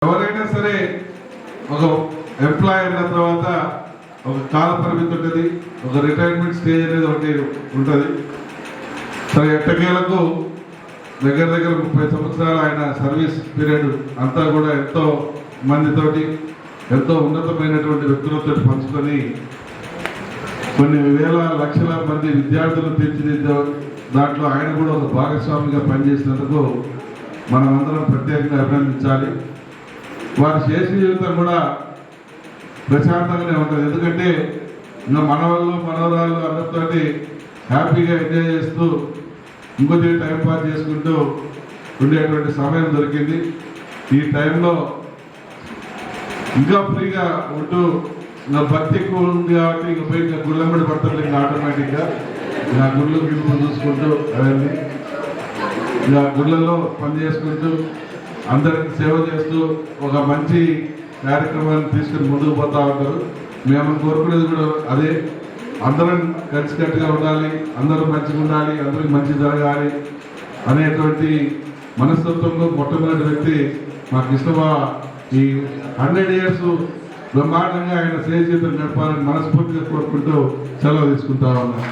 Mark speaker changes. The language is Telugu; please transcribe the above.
Speaker 1: ఎవరైనా సరే ఒక ఎంప్లాయ్ అయిన తర్వాత ఒక కాల పరిమితి ఉంటుంది, ఒక రిటైర్మెంట్ స్టేజ్ అనేది ఒకటి ఉంటుంది. సరే ఎట్టకేలకు దగ్గర 30 సంవత్సరాలు ఆయన సర్వీస్ పీరియడ్ అంతా కూడా ఎంతో మందితోటి ఎంతో ఉన్నతమైనటువంటి వ్యక్తులతో పంచుకొని కొన్ని వేల లక్షల మంది విద్యార్థులను తీర్చిదిద్దే దాంట్లో ఆయన కూడా ఒక భాగస్వామిగా పనిచేసినందుకు మనమందరం ప్రత్యేకంగా అభినందించాలి. వారి శేష జీవితం కూడా ప్రశాంతంగానే ఉంటుంది. ఎందుకంటే ఇంకా మనవాళ్ళు మనవరాళ్ళు అందరితో హ్యాపీగా ఎంజాయ్ చేస్తూ ఇంకొంచెం టైంపాస్ చేసుకుంటూ ఉండేటువంటి సమయం దొరికింది. ఈ టైంలో ఇంకా ఫ్రీగా ఉంటూ ఇంకా భక్తి ఎక్కువ ఉంది కాబట్టి ఇంక పోయి ఇంకా గుళ్ళమ్మడి పడతారు. ఇంకా ఆటోమేటిక్గా ఇంకా గుళ్ళు గిళ్ళు చూసుకుంటూ అవన్నీ ఇంకా గుళ్ళలో పని చేసుకుంటూ అందరికి సేవ చేస్తూ ఒక మంచి కార్యక్రమాన్ని తీసుకుని ముందుకు పోతూ ఉంటారు. మేము కోరుకునేది కూడా అదే, అందరం కలిసికట్టుగా ఉండాలి, అందరూ మంచిగా ఉండాలి, అందరికి మంచి జరగాలి అనేటువంటి మనస్తత్వంలో మొట్టమొదటి వ్యక్తి మా కృష్ణబావ. ఈ 100 years బ్రహ్మాండంగా ఆయన సేవ జీవితం గడపాలని మనస్ఫూర్తిగా కోరుకుంటూ సెలవు తీసుకుంటా ఉన్నాం.